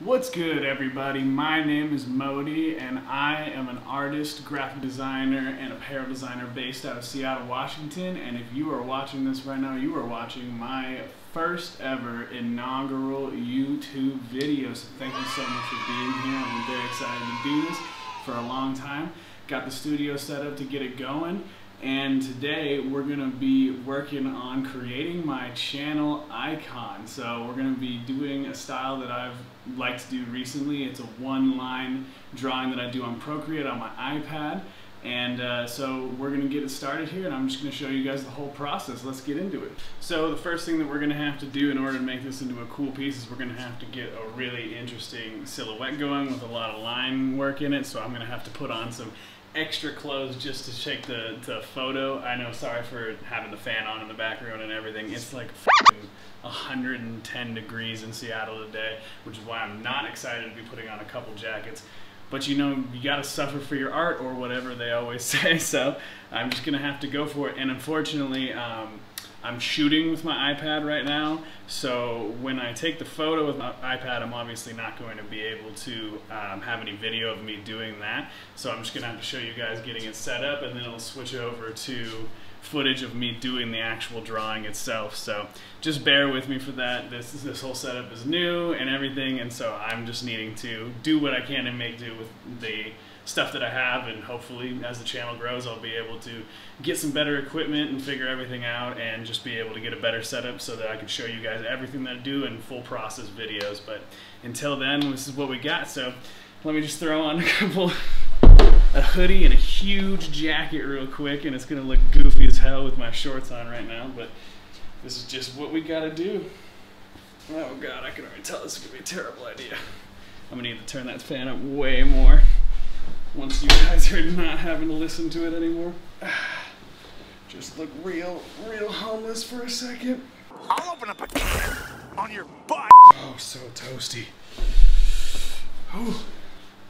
What's good, everybody? My name is Modi, and I am an artist, graphic designer, and apparel designer based out of Seattle, Washington. And if you are watching this right now, you are watching my first ever inaugural YouTube video. So thank you so much for being here. I'm very excited to do this for a long time. Got the studio set up to get it going. And today we're going to be working on creating my channel icon. So we're going to be doing a style that I've liked to do recently. It's a one-line drawing that I do on Procreate on my iPad. And so we're going to get it started here, and I'm just going to show you guys the whole process. Let's get into it. So the first thing that we're going to have to do in order to make this into a cool piece is we're going to have to get a really interesting silhouette going with a lot of line work in it. So I'm going to have to put on some extra clothes just to take the photo. I know, sorry for having the fan on in the background and everything. It's like 110 degrees in Seattle today, which is why I'm not excited to be putting on a couple jackets. But you know, you gotta suffer for your art, or whatever they always say, so I'm just gonna have to go for it. And unfortunately, I'm shooting with my iPad right now, so when I take the photo with my iPad, I'm obviously not going to be able to have any video of me doing that. So I'm just gonna have to show you guys getting it set up, and then it'll switch over to footage of me doing the actual drawing itself. So just bear with me for that. This whole setup is new and everything, and so I'm just needing to do what I can and make do with the stuff that I have, and hopefully as the channel grows I'll be able to get some better equipment and figure everything out and just be able to get a better setup so that I can show you guys everything that I do in full process videos. But until then, this is what we got. So let me just throw on a hoodie and a huge jacket real quick, and it's gonna look goofy as hell with my shorts on right now, but this is just what we gotta do. Oh god, I can already tell this is gonna be a terrible idea. I'm gonna need to turn that fan up way more once you guys are not having to listen to it anymore. Just look real homeless for a second. I'll open up a can on your butt. Oh, so toasty. Whew.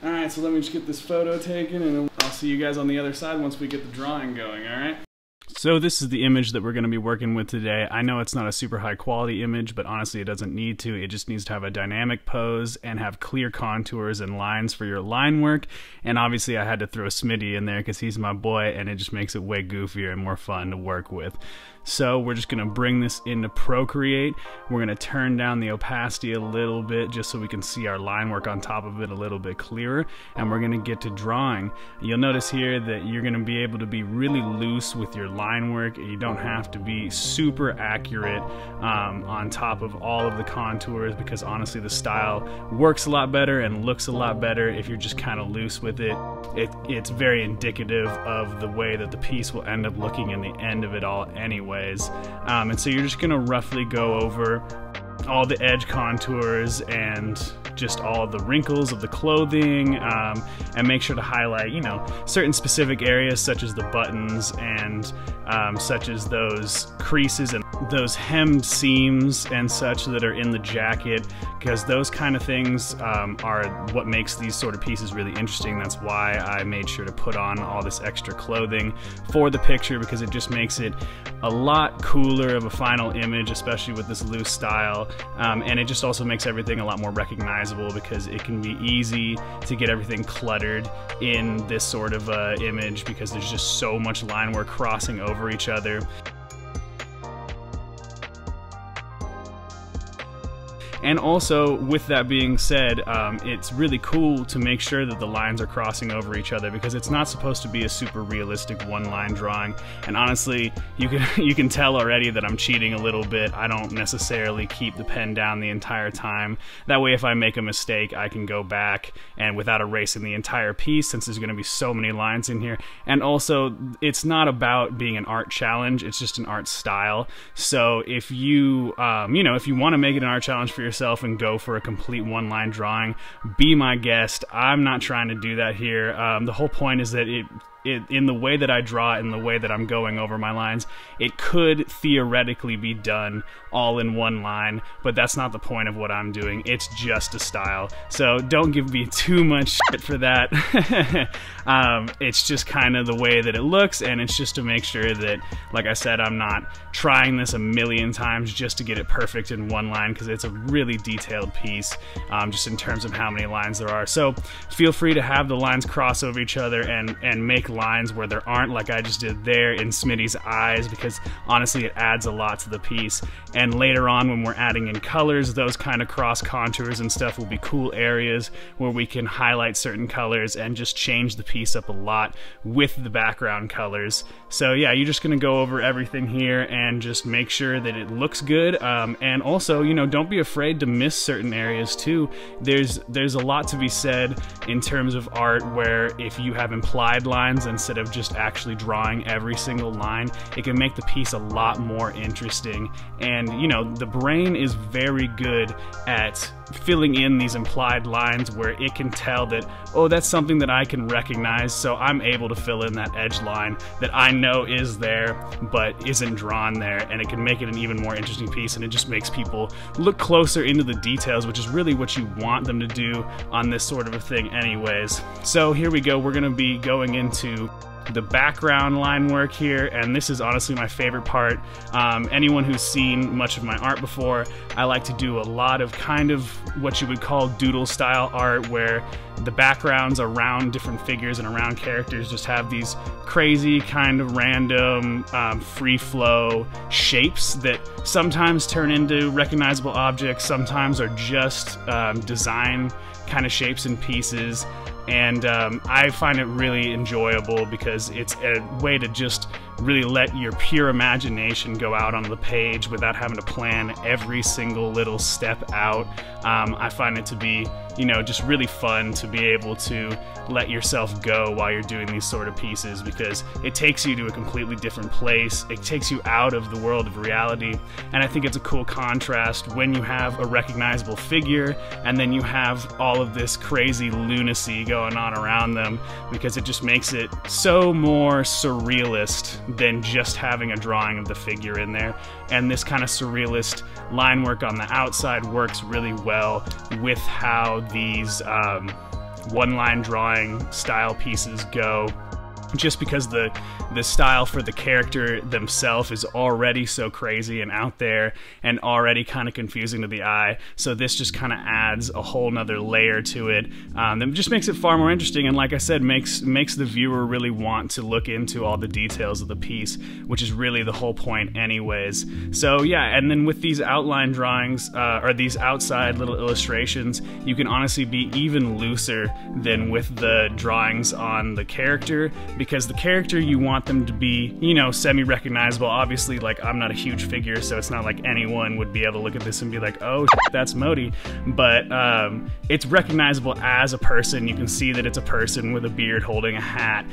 Alright, so let me just get this photo taken, and I'll see you guys on the other side once we get the drawing going, alright? So this is the image that we're going to be working with today. I know it's not a super high quality image, but honestly it doesn't need to. It just needs to have a dynamic pose and have clear contours and lines for your line work. And obviously I had to throw Smitty in there because he's my boy, and it just makes it way goofier and more fun to work with. So we're just going to bring this into Procreate. We're going to turn down the opacity a little bit just so we can see our line work on top of it a little bit clearer, and we're going to get to drawing. You'll notice here that you're going to be able to be really loose with your line work. You don't have to be super accurate on top of all of the contours, because honestly the style works a lot better and looks a lot better if you're just kind of loose with it. It's very indicative of the way that the piece will end up looking in the end of it all anyways. And so you're just gonna roughly go over all the edge contours and just all the wrinkles of the clothing, and make sure to highlight, you know, certain specific areas such as the buttons and such as those creases and those hem seams and such that are in the jacket, because those kind of things are what makes these sort of pieces really interesting. That's why I made sure to put on all this extra clothing for the picture, because it just makes it a lot cooler of a final image, especially with this loose style. And it just also makes everything a lot more recognizable, because it can be easy to get everything cluttered in this sort of image, because there's just so much line work crossing over each other. And also, with that being said, it's really cool to make sure that the lines are crossing over each other, because it's not supposed to be a super realistic one-line drawing. And honestly, you can tell already that I'm cheating a little bit. I don't necessarily keep the pen down the entire time. That way, if I make a mistake, I can go back and without erasing the entire piece, since there's going to be so many lines in here. And also, it's not about being an art challenge, it's just an art style. So if you, you know, if you want to make it an art challenge for yourself and go for a complete one-line drawing, be my guest. I'm not trying to do that here. The whole point is that in the way that I draw it, in the way that I'm going over my lines, it could theoretically be done all in one line, but that's not the point of what I'm doing. It's just a style. So don't give me too much shit for that. It's just kind of the way that it looks, and it's just to make sure that, like I said, I'm not trying this a million times just to get it perfect in one line, because it's a really detailed piece, just in terms of how many lines there are. So feel free to have the lines cross over each other and make lines where there aren't, like I just did there in Smitty's eyes, because honestly it adds a lot to the piece. And later on, when we're adding in colors, those kind of cross contours and stuff will be cool areas where we can highlight certain colors and just change the piece up a lot with the background colors. So yeah, you're just gonna go over everything here and just make sure that it looks good, and also, you know, don't be afraid to miss certain areas too. There's a lot to be said in terms of art where if you have implied lines instead of just actually drawing every single line, it can make the piece a lot more interesting. And you know, the brain is very good at filling in these implied lines where it can tell that, oh, that's something that I can recognize, so I'm able to fill in that edge line that I know is there but isn't drawn there, and it can make it an even more interesting piece, and it just makes people look closer into the details, which is really what you want them to do on this sort of a thing anyways. So here we go, we're gonna be going into the background line work here, and this is honestly my favorite part. Anyone who's seen much of my art before, I like to do a lot of kind of what you would call doodle style art, where the backgrounds around different figures and around characters just have these crazy kind of random free flow shapes that sometimes turn into recognizable objects, sometimes are just design kind of shapes and pieces. And I find it really enjoyable because it's a way to just really let your pure imagination go out on the page without having to plan every single little step out. I find it to be, you know, just really fun to be able to let yourself go while you're doing these sort of pieces, because it takes you to a completely different place. It takes you out of the world of reality, and I think it's a cool contrast when you have a recognizable figure and then you have all of this crazy lunacy going on around them, because it just makes it so more surrealist than just having a drawing of the figure in there. And this kind of surrealist line work on the outside works really well with how these one-line drawing style pieces go, just because the style for the character themselves is already so crazy and out there and already kind of confusing to the eye. So this just kind of adds a whole nother layer to it that just makes it far more interesting, and like I said, makes the viewer really want to look into all the details of the piece, which is really the whole point anyways. So yeah, and then with these outline drawings or these outside little illustrations, you can honestly be even looser than with the drawings on the character, because the character, you want them to be, you know, semi-recognizable. Obviously, like, I'm not a huge figure, so it's not like anyone would be able to look at this and be like, oh, that's Modi. But it's recognizable as a person. You can see that it's a person with a beard holding a hat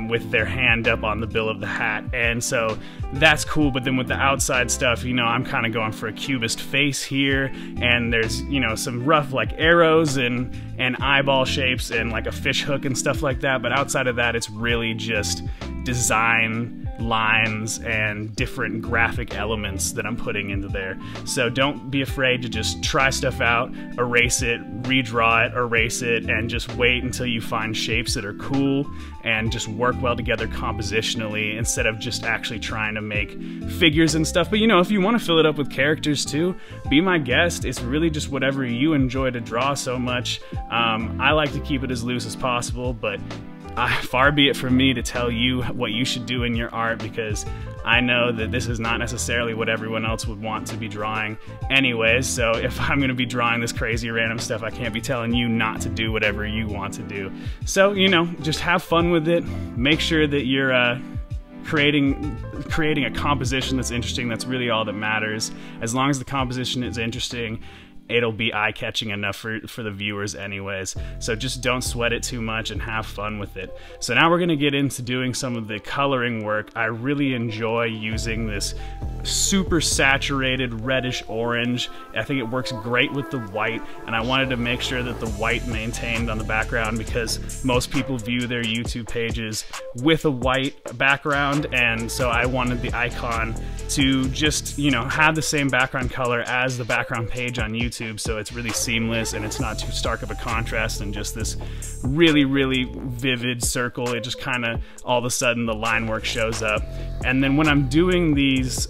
with their hand up on the bill of the hat. And so that's cool. But then with the outside stuff, you know, I'm kind of going for a cubist face here, and there's, you know, some rough like arrows and eyeball shapes and like a fish hook and stuff like that. But outside of that, it's really just design lines and different graphic elements that I'm putting into there. So don't be afraid to just try stuff out, erase it, redraw it, erase it, and just wait until you find shapes that are cool and just work well together compositionally, instead of just actually trying to make figures and stuff. But you know, if you want to fill it up with characters too, be my guest. It's really just whatever you enjoy to draw so much. I like to keep it as loose as possible, but far be it from me to tell you what you should do in your art, because I know that this is not necessarily what everyone else would want to be drawing anyways. So if I'm going to be drawing this crazy random stuff, I can't be telling you not to do whatever you want to do. So, you know, just have fun with it. Make sure that you're creating a composition that's interesting. That's really all that matters. As long as the composition is interesting, it'll be eye-catching enough for the viewers anyways. So just don't sweat it too much and have fun with it. So now we're going to get into doing some of the coloring work. I really enjoy using this super saturated reddish orange. I think it works great with the white, and I wanted to make sure that the white maintained on the background because most people view their YouTube pages with a white background, and so I wanted the icon to just, you know, have the same background color as the background page on YouTube, so it's really seamless and it's not too stark of a contrast and just this really, really vivid circle. It just kind of, all of a sudden the line work shows up. And then when I'm doing these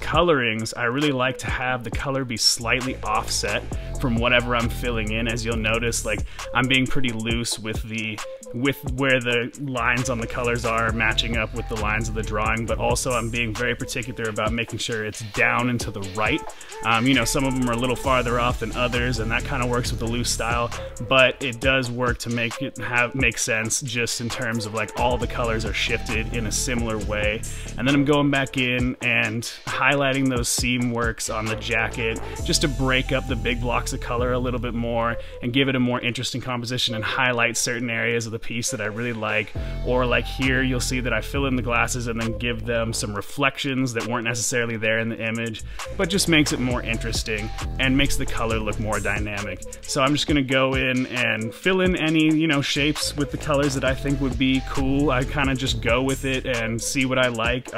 colorings, I really like to have the color be slightly offset from whatever I'm filling in. As you'll notice, like, I'm being pretty loose with where the lines on the colors are matching up with the lines of the drawing, but also I'm being very particular about making sure it's down and to the right. You know, some of them are a little farther off than others, and that kind of works with the loose style, but it does work to make it make sense just in terms of like all the colors are shifted in a similar way. And then I'm going back in and highlighting those seam works on the jacket just to break up the big blocks of color a little bit more and give it a more interesting composition and highlight certain areas of the piece that I really like. Or like here, you'll see that I fill in the glasses and then give them some reflections that weren't necessarily there in the image, but just makes it more interesting and makes the color look more dynamic. So I'm just gonna go in and fill in any, you know, shapes with the colors that I think would be cool. I kind of just go with it and see what I like.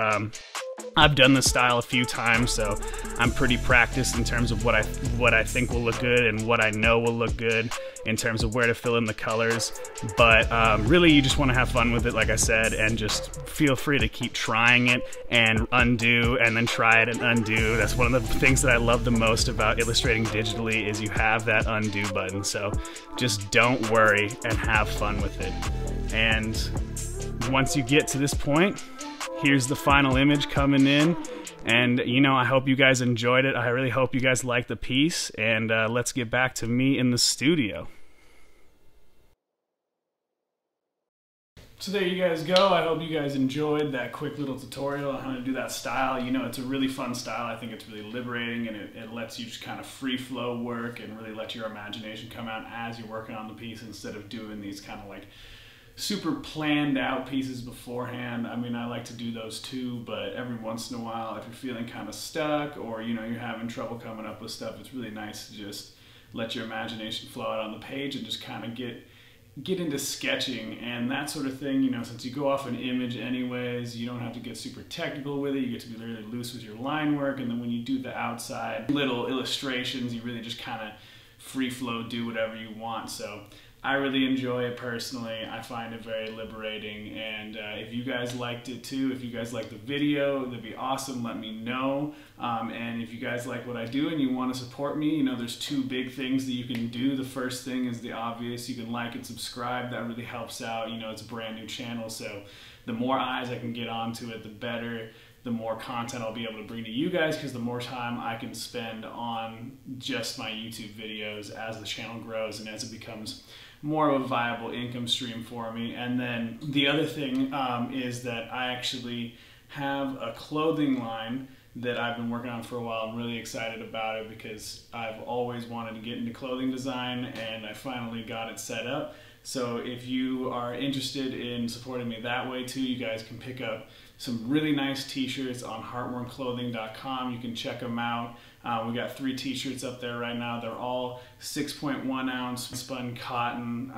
I've done this style a few times, so I'm pretty practiced in terms of what I think will look good and what I know will look good in terms of where to fill in the colors. But really, you just want to have fun with it, like I said, and just feel free to keep trying it and undo and then try it and undo. That's one of the things that I love the most about illustrating digitally is you have that undo button. So just don't worry and have fun with it. And once you get to this point, here's the final image coming in, and you know, I hope you guys enjoyed it. I really hope you guys liked the piece, and let's get back to me in the studio. So there you guys go. I hope you guys enjoyed that quick little tutorial on how to do that style. You know, it's a really fun style. I think it's really liberating, and it lets you just kind of free flow work and really let your imagination come out as you're working on the piece instead of doing these kind of like super planned out pieces beforehand. I mean, I like to do those too, but every once in a while, if you're feeling kind of stuck or, you know, you're having trouble coming up with stuff, it's really nice to just let your imagination flow out on the page and just kind of get into sketching and that sort of thing. You know, since you go off an image anyways, you don't have to get super technical with it. You get to be really loose with your line work, and then when you do the outside little illustrations, you really just kind of free flow, do whatever you want. So I really enjoy it personally. I find it very liberating, and if you guys liked it too, if you guys liked the video, that'd be awesome. Let me know. And if you guys like what I do and you want to support me, you know, there's two big things that you can do. The first thing is the obvious. You can like and subscribe. That really helps out. You know, it's a brand new channel, so the more eyes I can get onto it, the better. The more content I'll be able to bring to you guys, because the more time I can spend on just my YouTube videos as the channel grows and as it becomes more of a viable income stream for me. And then the other thing is that I actually have a clothing line that I've been working on for a while. I'm really excited about it because I've always wanted to get into clothing design, and I finally got it set up. So if you are interested in supporting me that way too, you guys can pick up some really nice t-shirts on heartwormclothing.com. You can check them out. We got 3 t-shirts up there right now. They're all 6.1 ounce spun cotton.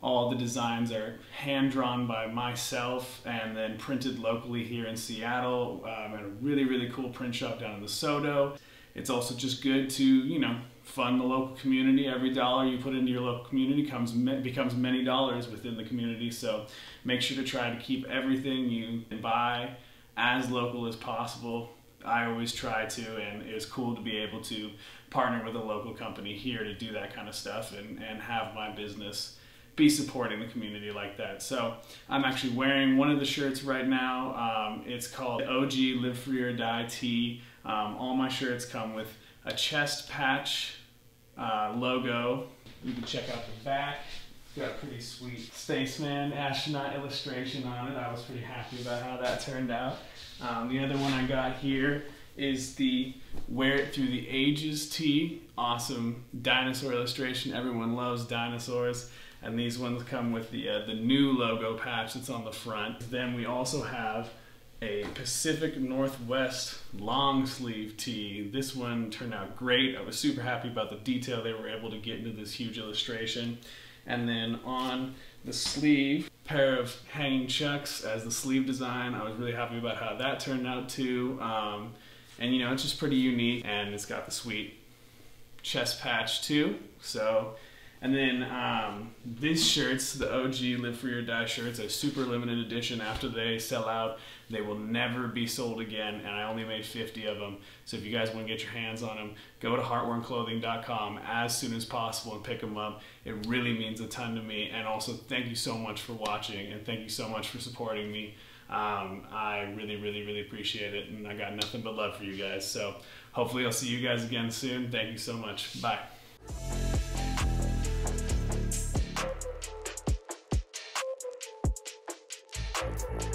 All the designs are hand drawn by myself and then printed locally here in Seattle at a really, really cool print shop down in DeSoto. It's also just good to, you know, fund the local community. Every dollar you put into your local community becomes many dollars within the community. So make sure to try to keep everything you buy as local as possible. I always try to, and it's cool to be able to partner with a local company here to do that kind of stuff and have my business be supporting the community like that. So I'm actually wearing one of the shirts right now. It's called OG Live Free or Die Tee. All my shirts come with a chest patch logo. You can check out the back. It's got a pretty sweet spaceman astronaut illustration on it. I was pretty happy about how that turned out. The other one I got here is the Wear It Through the Ages tee. Awesome dinosaur illustration. Everyone loves dinosaurs. And these ones come with the new logo patch that's on the front. Then we also have a Pacific Northwest long sleeve tee. This one turned out great. I was super happy about the detail they were able to get into this huge illustration. And then on the sleeve, pair of hanging chucks as the sleeve design. I was really happy about how that turned out too. And you know, it's just pretty unique, and it's got the sweet chest patch too. So, and then these shirts, the OG Live Free or Die shirts, are super limited edition. After they sell out, they will never be sold again, and I only made 50 of them. So if you guys want to get your hands on them, go to heartwormclothing.com as soon as possible and pick them up. It really means a ton to me, and also thank you so much for watching, and thank you so much for supporting me. I really appreciate it, and I got nothing but love for you guys. So hopefully I'll see you guys again soon. Thank you so much. Bye. We'll be right back.